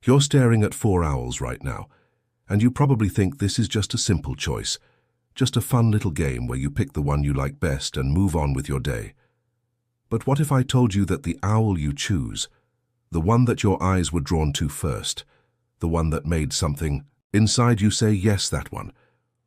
You're staring at four owls right now, and you probably think this is just a simple choice, just a fun little game where you pick the one you like best and move on with your day. But what if I told you that the owl you choose, the one that your eyes were drawn to first, the one that made something inside you say yes, that one?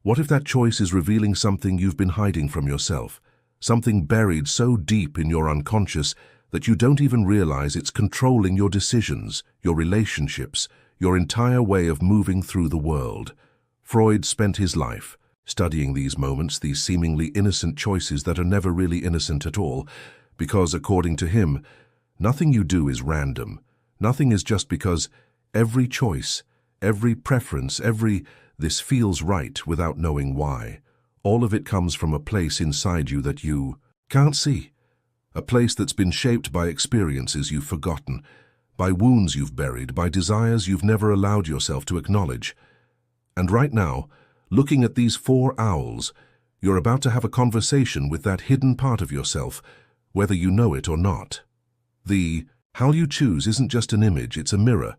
What if that choice is revealing something you've been hiding from yourself, something buried so deep in your unconscious that you don't even realize it's controlling your decisions, your relationships, your entire way of moving through the world? Freud spent his life studying these moments, these seemingly innocent choices that are never really innocent at all, because, according to him, nothing you do is random. Nothing is just because. Every choice, every preference, this feels right without knowing why. All of it comes from a place inside you that you can't see. A place that's been shaped by experiences you've forgotten, by wounds you've buried, by desires you've never allowed yourself to acknowledge. And right now, looking at these four owls, you're about to have a conversation with that hidden part of yourself, whether you know it or not. The owl you choose isn't just an image, it's a mirror.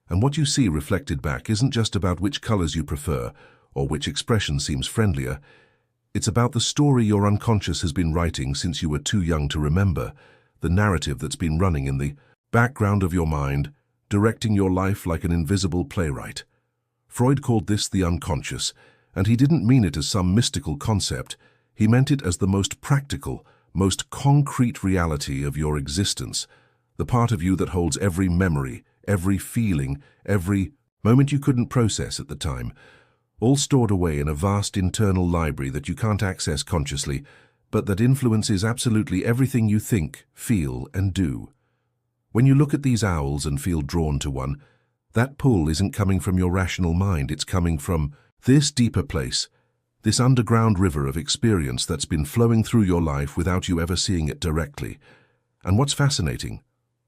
And what you see reflected back isn't just about which colors you prefer or which expression seems friendlier. It's about the story your unconscious has been writing since you were too young to remember, the narrative that's been running in the background of your mind, directing your life like an invisible playwright. Freud called this the unconscious, and he didn't mean it as some mystical concept. He meant it as the most practical, most concrete reality of your existence, the part of you that holds every memory, every feeling, every moment you couldn't process at the time, all stored away in a vast internal library that you can't access consciously, but that influences absolutely everything you think, feel, and do. When you look at these owls and feel drawn to one, that pull isn't coming from your rational mind, it's coming from this deeper place, this underground river of experience that's been flowing through your life without you ever seeing it directly. And what's fascinating,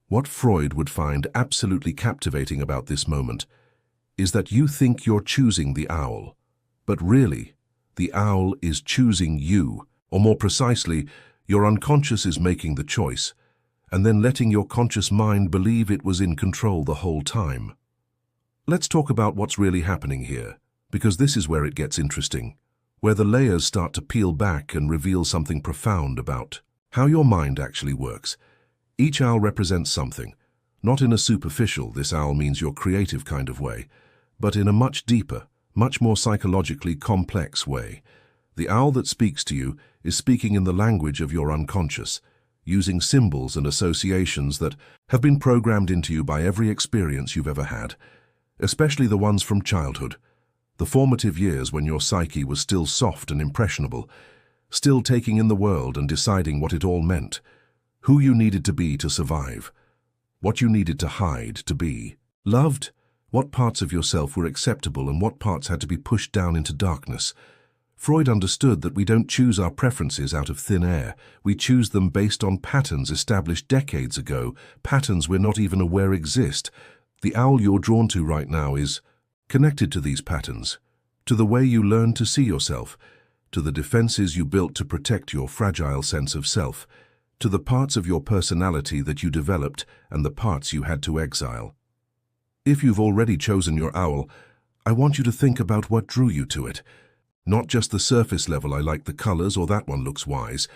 what Freud would find absolutely captivating about this moment, is that you think you're choosing the owl, but really, the owl is choosing you, or more precisely, your unconscious is making the choice, and then letting your conscious mind believe it was in control the whole time. Let's talk about what's really happening here, because this is where it gets interesting, where the layers start to peel back and reveal something profound about how your mind actually works. Each owl represents something, not in a superficial, this owl means your creative kind of way, but in a much deeper, much more psychologically complex way. The owl that speaks to you is speaking in the language of your unconscious, using symbols and associations that have been programmed into you by every experience you've ever had, especially the ones from childhood, the formative years when your psyche was still soft and impressionable, still taking in the world and deciding what it all meant, who you needed to be to survive, what you needed to hide to be loved, what parts of yourself were acceptable and what parts had to be pushed down into darkness. Freud understood that we don't choose our preferences out of thin air. We choose them based on patterns established decades ago, patterns we're not even aware exist. The owl you're drawn to right now is connected to these patterns, to the way you learn to see yourself, to the defenses you built to protect your fragile sense of self, to the parts of your personality that you developed and the parts you had to exile. If you've already chosen your owl, I want you to think about what drew you to it. Not just the surface level, I like the colors or that one looks wise,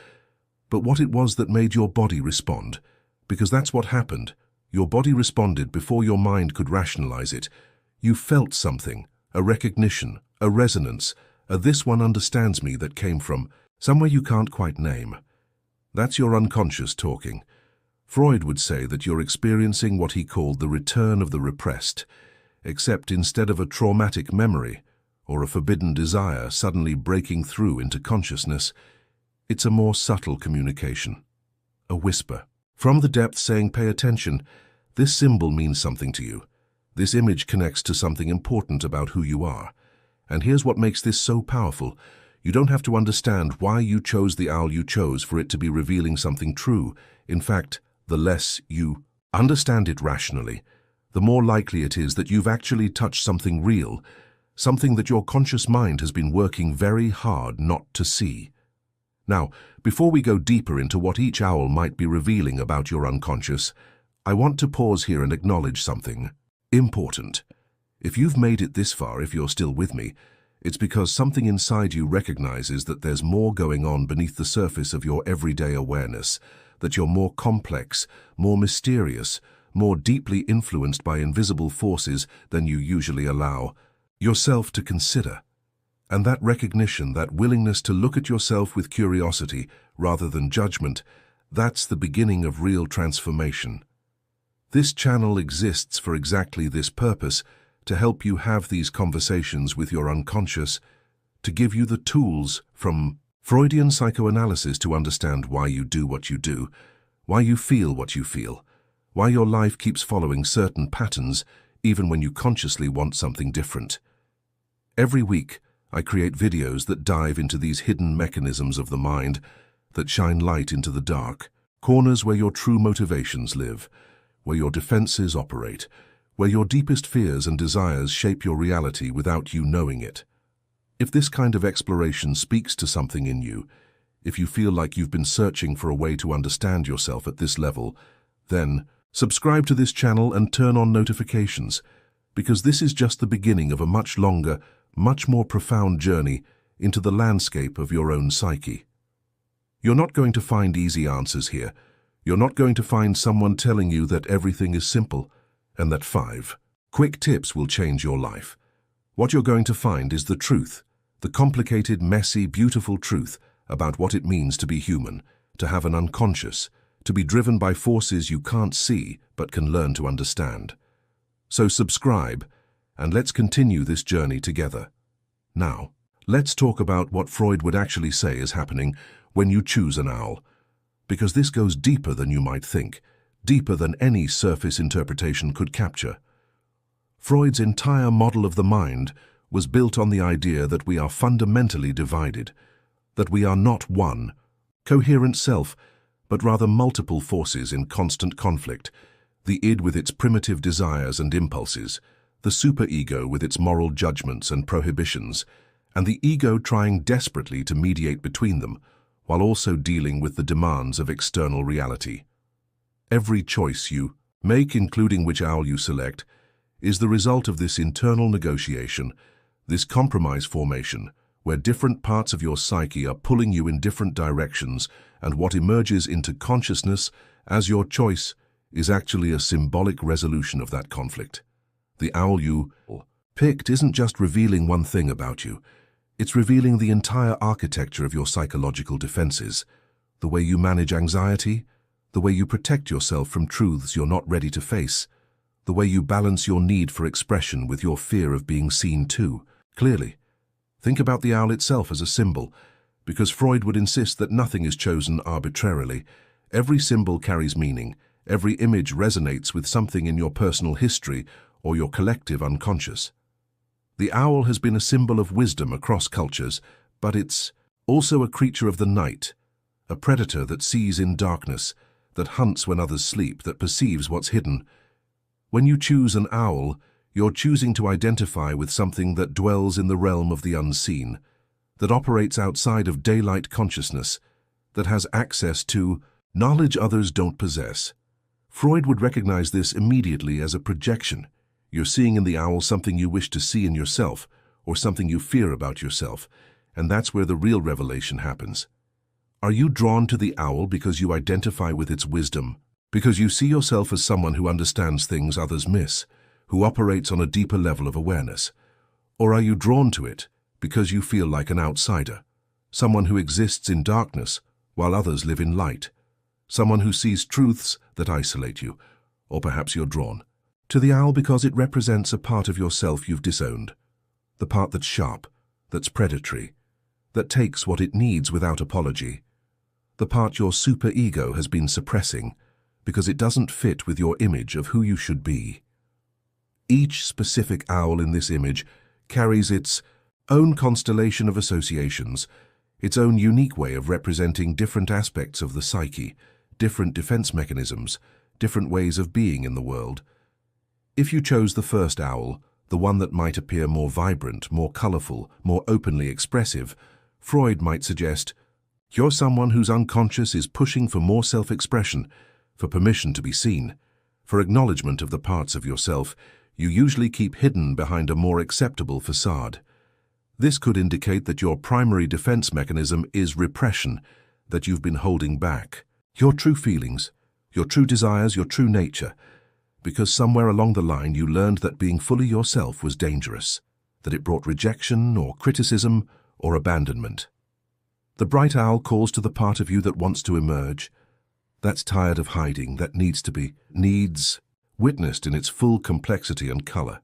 but what it was that made your body respond. Because that's what happened. Your body responded before your mind could rationalize it. You felt something, a recognition, a resonance, a "this one understands me" that came from somewhere you can't quite name. That's your unconscious talking. Freud would say that you're experiencing what he called the return of the repressed, except instead of a traumatic memory or a forbidden desire suddenly breaking through into consciousness, it's a more subtle communication, a whisper. From the depths saying, "Pay attention, this symbol means something to you. This image connects to something important about who you are. And here's what makes this so powerful. You don't have to understand why you chose the owl you chose for it to be revealing something true. In fact, the less you understand it rationally, the more likely it is that you've actually touched something real, something that your conscious mind has been working very hard not to see. Now, before we go deeper into what each owl might be revealing about your unconscious, I want to pause here and acknowledge something. Important. If you've made it this far, if you're still with me, it's because something inside you recognizes that there's more going on beneath the surface of your everyday awareness, that you're more complex, more mysterious, more deeply influenced by invisible forces than you usually allow yourself to consider. And that recognition, that willingness to look at yourself with curiosity rather than judgment, that's the beginning of real transformation. This channel exists for exactly this purpose, to help you have these conversations with your unconscious, to give you the tools from Freudian psychoanalysis to understand why you do what you do, why you feel what you feel, why your life keeps following certain patterns even when you consciously want something different. Every week, I create videos that dive into these hidden mechanisms of the mind, that shine light into the dark, corners where your true motivations live, where your defenses operate, where your deepest fears and desires shape your reality without you knowing it. If this kind of exploration speaks to something in you, if you feel like you've been searching for a way to understand yourself at this level, then subscribe to this channel and turn on notifications, because this is just the beginning of a much longer, much more profound journey into the landscape of your own psyche. You're not going to find easy answers here. You're not going to find someone telling you that everything is simple and that 5 quick tips will change your life. What you're going to find is the truth, the complicated, messy, beautiful truth about what it means to be human, to have an unconscious, to be driven by forces you can't see but can learn to understand. So subscribe, and let's continue this journey together. Now, let's talk about what Freud would actually say is happening when you choose an owl, because this goes deeper than you might think, deeper than any surface interpretation could capture. Freud's entire model of the mind was built on the idea that we are fundamentally divided, that we are not one, coherent self, but rather multiple forces in constant conflict, the id with its primitive desires and impulses, the superego with its moral judgments and prohibitions, and the ego trying desperately to mediate between them, while also dealing with the demands of external reality. Every choice you make, including which owl you select, is the result of this internal negotiation, this compromise formation, where different parts of your psyche are pulling you in different directions, and what emerges into consciousness as your choice is actually a symbolic resolution of that conflict. The owl you picked isn't just revealing one thing about you, it's revealing the entire architecture of your psychological defenses, the way you manage anxiety, the way you protect yourself from truths you're not ready to face, the way you balance your need for expression with your fear of being seen too clearly. Think about the owl itself as a symbol, because Freud would insist that nothing is chosen arbitrarily. Every symbol carries meaning, every image resonates with something in your personal history or your collective unconscious. The owl has been a symbol of wisdom across cultures, but it's also a creature of the night, a predator that sees in darkness, that hunts when others sleep, that perceives what's hidden. When you choose an owl, you're choosing to identify with something that dwells in the realm of the unseen, that operates outside of daylight consciousness, that has access to knowledge others don't possess. Freud would recognize this immediately as a projection. You're seeing in the owl something you wish to see in yourself, or something you fear about yourself, and that's where the real revelation happens. Are you drawn to the owl because you identify with its wisdom, because you see yourself as someone who understands things others miss, who operates on a deeper level of awareness? Or are you drawn to it because you feel like an outsider, someone who exists in darkness while others live in light, someone who sees truths that isolate you? Or perhaps you're drawn to the owl because it represents a part of yourself you've disowned, the part that's sharp, that's predatory, that takes what it needs without apology, the part your superego has been suppressing because it doesn't fit with your image of who you should be. Each specific owl in this image carries its own constellation of associations, its own unique way of representing different aspects of the psyche, different defense mechanisms, different ways of being in the world. If you chose the first owl, the one that might appear more vibrant, more colorful, more openly expressive, Freud might suggest, you're someone whose unconscious is pushing for more self-expression, for permission to be seen, for acknowledgement of the parts of yourself you usually keep hidden behind a more acceptable facade. This could indicate that your primary defense mechanism is repression, that you've been holding back your true feelings, your true desires, your true nature, because somewhere along the line you learned that being fully yourself was dangerous, that it brought rejection or criticism or abandonment. The bright owl calls to the part of you that wants to emerge, that's tired of hiding, that needs witnessed in its full complexity and color.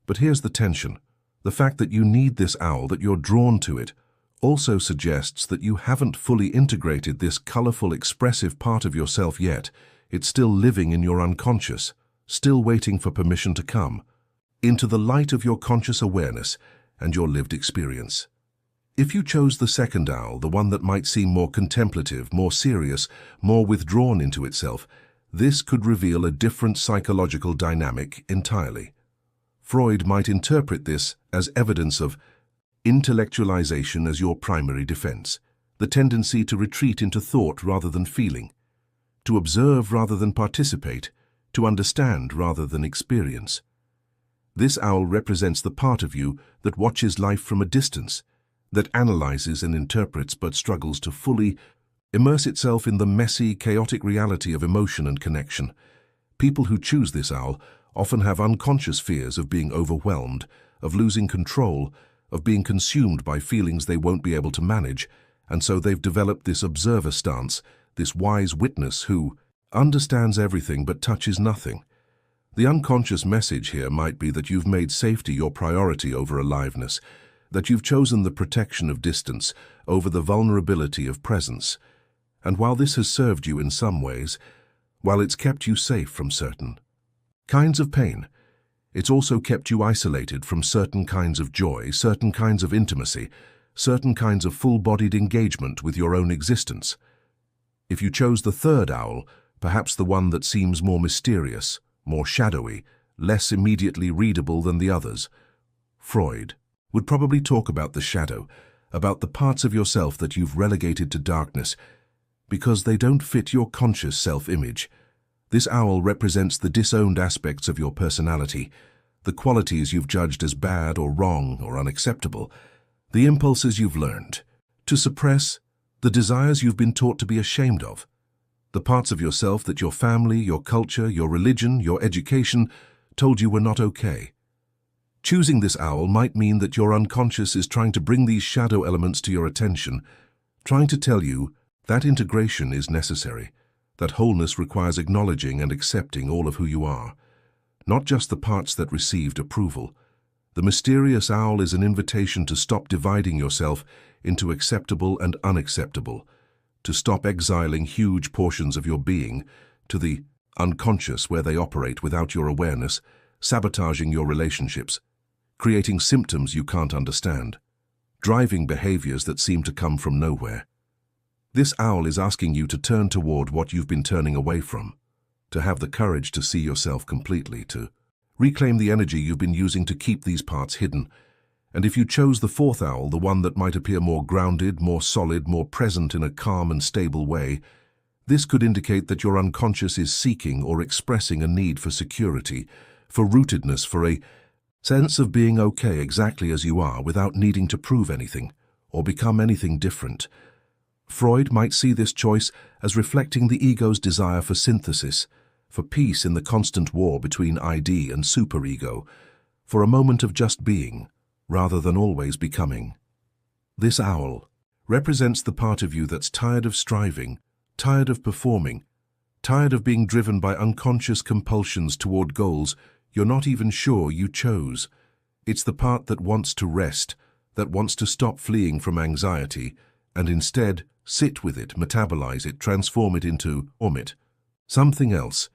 But here's the tension. The fact that you need this owl, that you're drawn to it, also suggests that you haven't fully integrated this colorful, expressive part of yourself yet. It's still living in your unconscious, still waiting for permission to come into the light of your conscious awareness and your lived experience. If you chose the second owl, the one that might seem more contemplative, more serious, more withdrawn into itself, this could reveal a different psychological dynamic entirely. Freud might interpret this as evidence of intellectualization as your primary defense, the tendency to retreat into thought rather than feeling, to observe rather than participate, to understand rather than experience. This owl represents the part of you that watches life from a distance, that analyzes and interprets but struggles to fully immerse itself in the messy, chaotic reality of emotion and connection. People who choose this owl often have unconscious fears of being overwhelmed, of losing control, of being consumed by feelings they won't be able to manage, and so they've developed this observer stance, this wise witness who understands everything but touches nothing. The unconscious message here might be that you've made safety your priority over aliveness, that you've chosen the protection of distance over the vulnerability of presence. And while this has served you in some ways, while it's kept you safe from certain kinds of pain, it's also kept you isolated from certain kinds of joy, certain kinds of intimacy, certain kinds of full-bodied engagement with your own existence. If you chose the third owl, perhaps the one that seems more mysterious, more shadowy, less immediately readable than the others, Freud would probably talk about the shadow, about the parts of yourself that you've relegated to darkness because they don't fit your conscious self-image. This owl represents the disowned aspects of your personality, the qualities you've judged as bad or wrong or unacceptable, the impulses you've learned to suppress, the desires you've been taught to be ashamed of, the parts of yourself that your family, your culture, your religion, your education told you were not okay. Choosing this owl might mean that your unconscious is trying to bring these shadow elements to your attention, trying to tell you that integration is necessary, that wholeness requires acknowledging and accepting all of who you are, not just the parts that received approval. The mysterious owl is an invitation to stop dividing yourself into acceptable and unacceptable, to stop exiling huge portions of your being to the unconscious where they operate without your awareness, sabotaging your relationships, creating symptoms you can't understand, driving behaviors that seem to come from nowhere. This owl is asking you to turn toward what you've been turning away from, to have the courage to see yourself completely, to reclaim the energy you've been using to keep these parts hidden. And if you chose the fourth owl, the one that might appear more grounded, more solid, more present in a calm and stable way, this could indicate that your unconscious is seeking or expressing a need for security, for rootedness, for a sense of being okay exactly as you are without needing to prove anything or become anything different. Freud might see this choice as reflecting the ego's desire for synthesis, for peace in the constant war between ID and superego, for a moment of just being, rather than always becoming. This owl represents the part of you that's tired of striving, tired of performing, tired of being driven by unconscious compulsions toward goals you're not even sure you chose. It's the part that wants to rest, that wants to stop fleeing from anxiety, and instead sit with it, metabolize it, transform it into something else.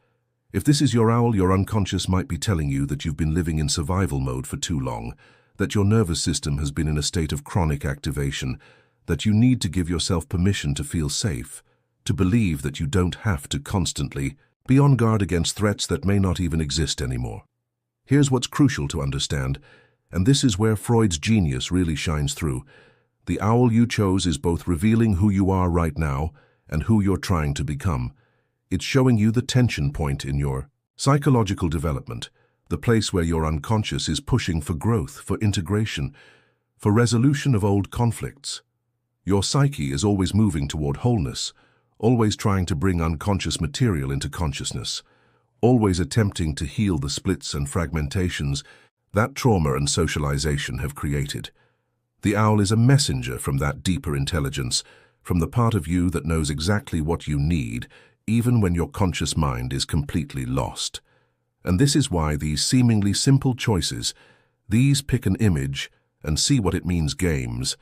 If this is your owl, your unconscious might be telling you that you've been living in survival mode for too long, that your nervous system has been in a state of chronic activation, that you need to give yourself permission to feel safe, to believe that you don't have to constantly be on guard against threats that may not even exist anymore. Here's what's crucial to understand, and this is where Freud's genius really shines through. The owl you chose is both revealing who you are right now and who you're trying to become. It's showing you the tension point in your psychological development, the place where your unconscious is pushing for growth, for integration, for resolution of old conflicts. Your psyche is always moving toward wholeness, always trying to bring unconscious material into consciousness, always attempting to heal the splits and fragmentations that trauma and socialization have created. The owl is a messenger from that deeper intelligence, from the part of you that knows exactly what you need, even when your conscious mind is completely lost. And this is why these seemingly simple choices, these pick an image and see what it means games,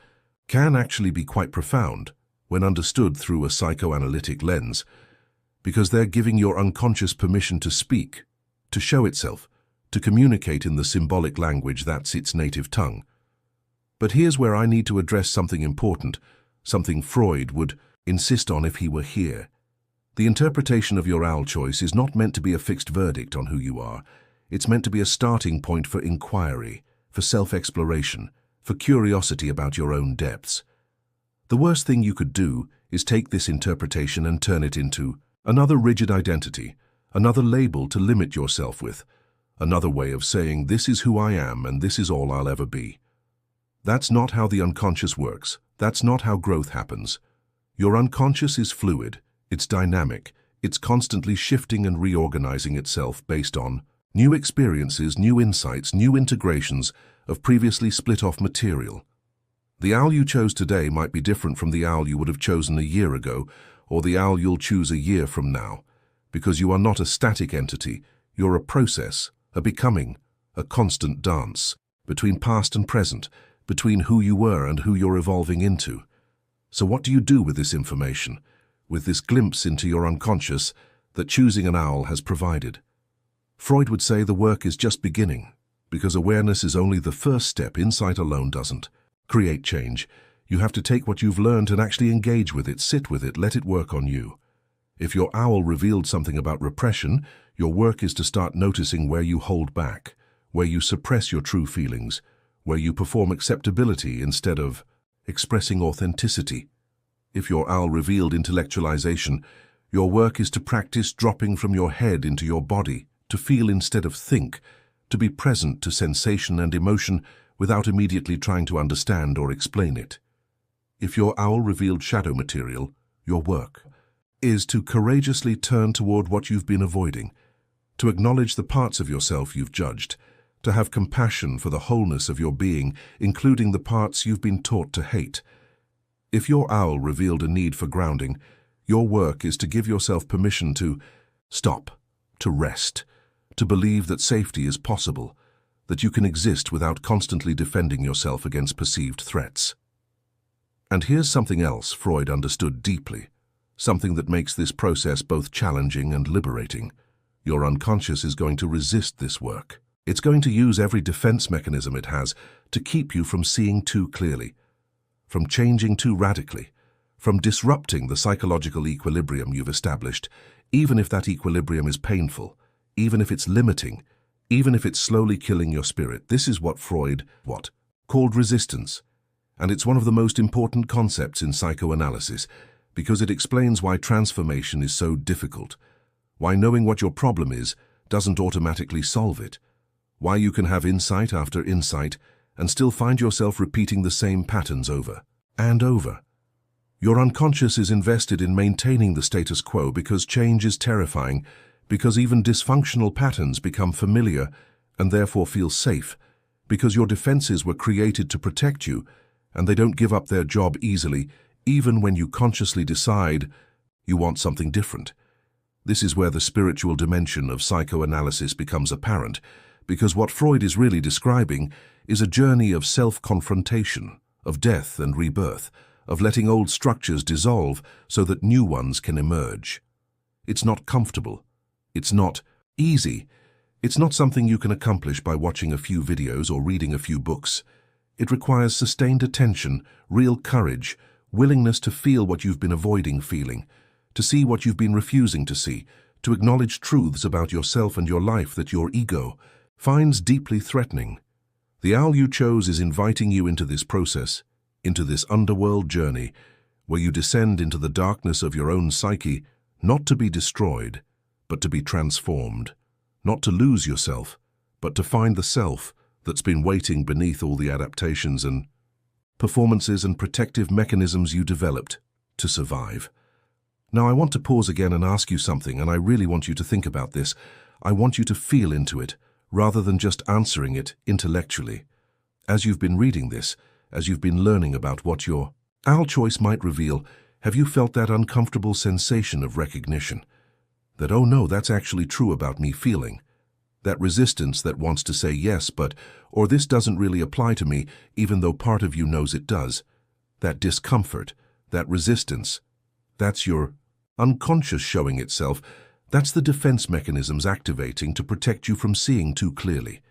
can actually be quite profound when understood through a psychoanalytic lens, because they're giving your unconscious permission to speak, to show itself, to communicate in the symbolic language that's its native tongue. But here's where I need to address something important, something Freud would insist on if he were here. The interpretation of your owl choice is not meant to be a fixed verdict on who you are. It's meant to be a starting point for inquiry, for self-exploration, for curiosity about your own depths. The worst thing you could do is take this interpretation and turn it into another rigid identity, another label to limit yourself with, another way of saying this is who I am and this is all I'll ever be. That's not how the unconscious works. That's not how growth happens. Your unconscious is fluid. It's dynamic. It's constantly shifting and reorganizing itself based on new experiences, new insights, new integrations of previously split-off material. The owl you chose today might be different from the owl you would have chosen a year ago, or the owl you'll choose a year from now, because you are not a static entity. You're a process, a becoming, a constant dance between past and present, between who you were and who you're evolving into. So what do you do with this information, with this glimpse into your unconscious that choosing an owl has provided? Freud would say the work is just beginning, because awareness is only the first step. Insight alone doesn't create change. You have to take what you've learned and actually engage with it, sit with it, let it work on you. If your owl revealed something about repression, your work is to start noticing where you hold back, where you suppress your true feelings, where you perform acceptability instead of expressing authenticity. If your owl revealed intellectualization, your work is to practice dropping from your head into your body, to feel instead of think, to be present to sensation and emotion without immediately trying to understand or explain it. If your owl revealed shadow material, your work is to courageously turn toward what you've been avoiding, to acknowledge the parts of yourself you've judged, to have compassion for the wholeness of your being, including the parts you've been taught to hate. If your owl revealed a need for grounding, your work is to give yourself permission to stop, to rest, to believe that safety is possible, that you can exist without constantly defending yourself against perceived threats. And here's something else Freud understood deeply, something that makes this process both challenging and liberating. Your unconscious is going to resist this work. It's going to use every defense mechanism it has to keep you from seeing too clearly, from changing too radically, from disrupting the psychological equilibrium you've established, even if that equilibrium is painful, even if it's limiting, even if it's slowly killing your spirit. This is what Freud called resistance. And it's one of the most important concepts in psychoanalysis, because it explains why transformation is so difficult, why knowing what your problem is doesn't automatically solve it, why you can have insight after insight and still find yourself repeating the same patterns over and over. Your unconscious is invested in maintaining the status quo because change is terrifying, because even dysfunctional patterns become familiar and therefore feel safe, because your defenses were created to protect you and they don't give up their job easily, even when you consciously decide you want something different. This is where the spiritual dimension of psychoanalysis becomes apparent, because what Freud is really describing is a journey of self-confrontation, of death and rebirth, of letting old structures dissolve so that new ones can emerge. It's not comfortable. It's not easy. It's not something you can accomplish by watching a few videos or reading a few books. It requires sustained attention, real courage, willingness to feel what you've been avoiding feeling, to see what you've been refusing to see, to acknowledge truths about yourself and your life that your ego finds deeply threatening. The owl you chose is inviting you into this process, into this underworld journey, where you descend into the darkness of your own psyche, not to be destroyed, but to be transformed, not to lose yourself, but to find the self that's been waiting beneath all the adaptations and performances and protective mechanisms you developed to survive. Now I want to pause again and ask you something, and I really want you to think about this. I want you to feel into it, rather than just answering it intellectually. As you've been reading this, as you've been learning about what your owl choice might reveal, have you felt that uncomfortable sensation of recognition? That, oh no, that's actually true about me feeling. That resistance that wants to say yes, but, or this doesn't really apply to me, even though part of you knows it does. That discomfort, that resistance, that's your unconscious showing itself. That's the defense mechanisms activating to protect you from seeing too clearly.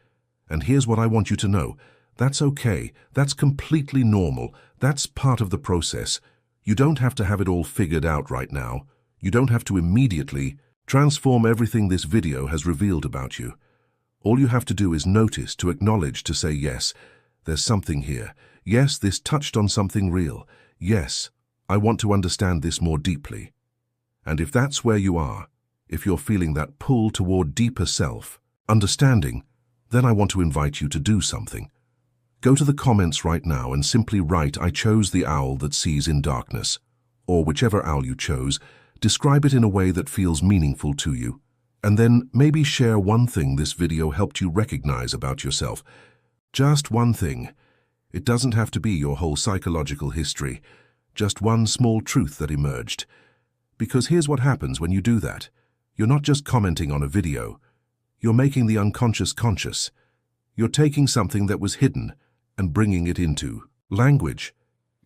And here's what I want you to know. That's okay. That's completely normal. That's part of the process. You don't have to have it all figured out right now. You don't have to immediately transform everything this video has revealed about you. All you have to do is notice, to acknowledge, to say, yes, there's something here. Yes, this touched on something real. Yes, I want to understand this more deeply. And if that's where you are, if you're feeling that pull toward deeper self understanding, then I want to invite you to do something. Go to the comments right now and simply write, I chose the owl that sees in darkness. Or whichever owl you chose, describe it in a way that feels meaningful to you. And then maybe share one thing this video helped you recognize about yourself. Just one thing. It doesn't have to be your whole psychological history. Just one small truth that emerged. Because here's what happens when you do that. You're not just commenting on a video. You're making the unconscious conscious. You're taking something that was hidden and bringing it into language,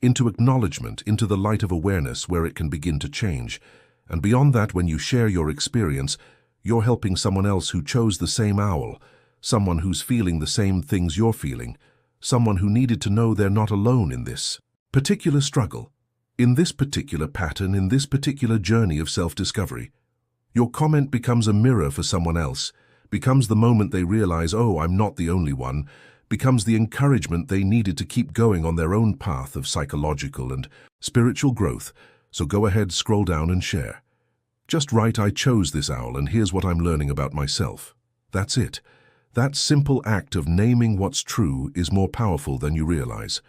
into acknowledgement, into the light of awareness where it can begin to change. And beyond that, when you share your experience, you're helping someone else who chose the same owl, someone who's feeling the same things you're feeling, someone who needed to know they're not alone in this particular struggle, in this particular pattern, in this particular journey of self-discovery. Your comment becomes a mirror for someone else, becomes the moment they realize, oh, I'm not the only one, becomes the encouragement they needed to keep going on their own path of psychological and spiritual growth. So go ahead, scroll down and share. Just write, I chose this owl and here's what I'm learning about myself. That's it. That simple act of naming what's true is more powerful than you realize.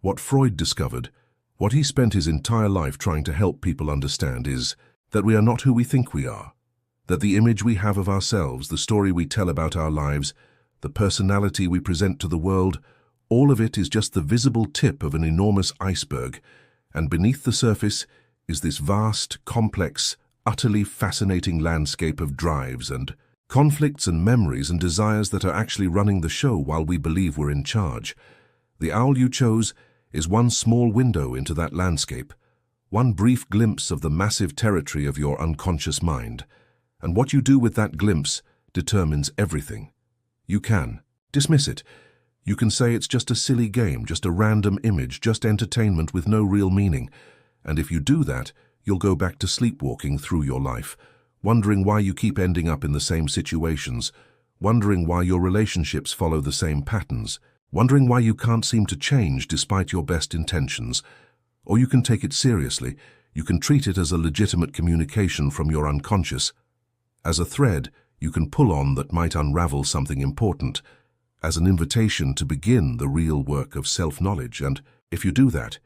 What Freud discovered, what he spent his entire life trying to help people understand, is that we are not who we think we are. That the image we have of ourselves, the story we tell about our lives, the personality we present to the world, all of it is just the visible tip of an enormous iceberg, and beneath the surface is this vast, complex, utterly fascinating landscape of drives and conflicts and memories and desires that are actually running the show while we believe we're in charge. The owl you chose is one small window into that landscape, one brief glimpse of the massive territory of your unconscious mind. And what you do with that glimpse determines everything. You can dismiss it. You can say it's just a silly game, just a random image, just entertainment with no real meaning. And if you do that, you'll go back to sleepwalking through your life, wondering why you keep ending up in the same situations, wondering why your relationships follow the same patterns, wondering why you can't seem to change despite your best intentions. Or you can take it seriously. You can treat it as a legitimate communication from your unconscious, as a thread you can pull on that might unravel something important, as an invitation to begin the real work of self-knowledge. And if you do that,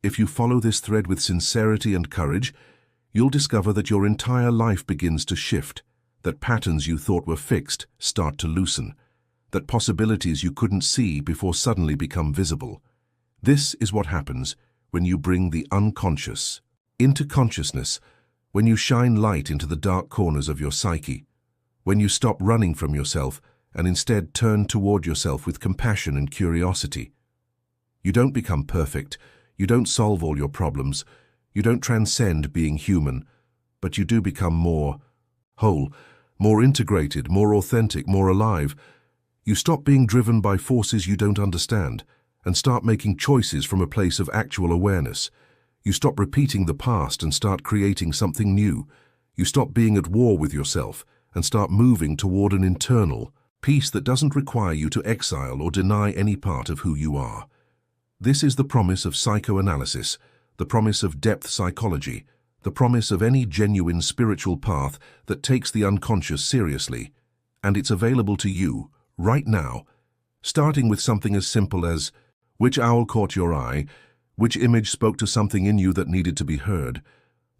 if you follow this thread with sincerity and courage, you'll discover that your entire life begins to shift, that patterns you thought were fixed start to loosen, that possibilities you couldn't see before suddenly become visible. This is what happens when you bring the unconscious into consciousness, when you shine light into the dark corners of your psyche, when you stop running from yourself and instead turn toward yourself with compassion and curiosity. You don't become perfect, you don't solve all your problems, you don't transcend being human, but you do become more whole, more integrated, more authentic, more alive. You stop being driven by forces you don't understand and start making choices from a place of actual awareness. You stop repeating the past and start creating something new. You stop being at war with yourself and start moving toward an internal peace that doesn't require you to exile or deny any part of who you are. This is the promise of psychoanalysis, the promise of depth psychology, the promise of any genuine spiritual path that takes the unconscious seriously, and it's available to you right now, starting with something as simple as which owl caught your eye, which image spoke to something in you that needed to be heard.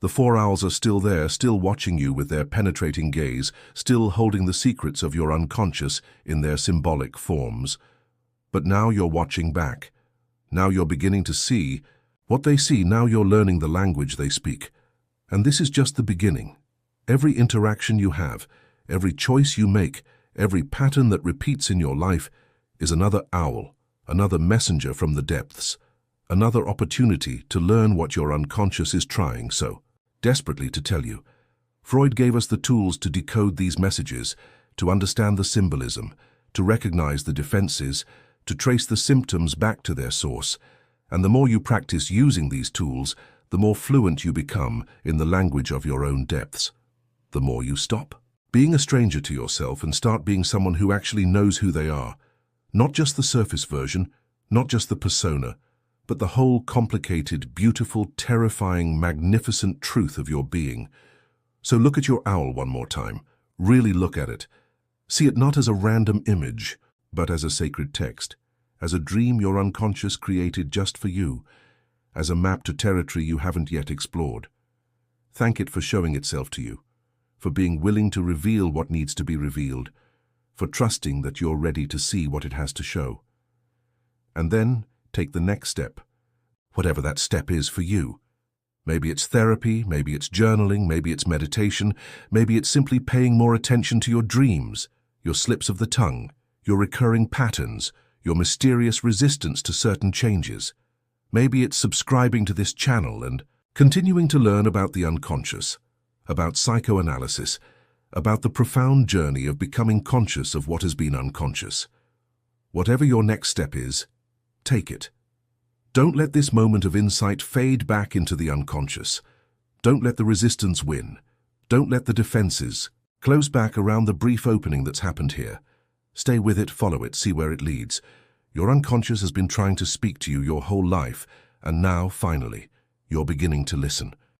The four owls are still there, still watching you with their penetrating gaze, still holding the secrets of your unconscious in their symbolic forms. But now you're watching back. Now you're beginning to see what they see. Now you're learning the language they speak. And this is just the beginning. Every interaction you have, every choice you make, every pattern that repeats in your life is another owl, another messenger from the depths, another opportunity to learn what your unconscious is trying so desperately to tell you. Freud gave us the tools to decode these messages, to understand the symbolism, to recognize the defenses, to trace the symptoms back to their source. And the more you practice using these tools, the more fluent you become in the language of your own depths. The more you stop being a stranger to yourself and start being someone who actually knows who they are. Not just the surface version, not just the persona, but the whole complicated, beautiful, terrifying, magnificent truth of your being. So look at your owl one more time. Really look at it. See it not as a random image, but as a sacred text, as a dream your unconscious created just for you, as a map to territory you haven't yet explored. Thank it for showing itself to you, for being willing to reveal what needs to be revealed, for trusting that you're ready to see what it has to show. And then take the next step, whatever that step is for you. Maybe it's therapy, maybe it's journaling, maybe it's meditation, maybe it's simply paying more attention to your dreams, your slips of the tongue, your recurring patterns, your mysterious resistance to certain changes. Maybe it's subscribing to this channel and continuing to learn about the unconscious, about psychoanalysis, about the profound journey of becoming conscious of what has been unconscious. Whatever your next step is, take it. Don't let this moment of insight fade back into the unconscious. Don't let the resistance win. Don't let the defenses close back around the brief opening that's happened here. Stay with it, follow it, see where it leads. Your unconscious has been trying to speak to you your whole life, and now, finally, you're beginning to listen.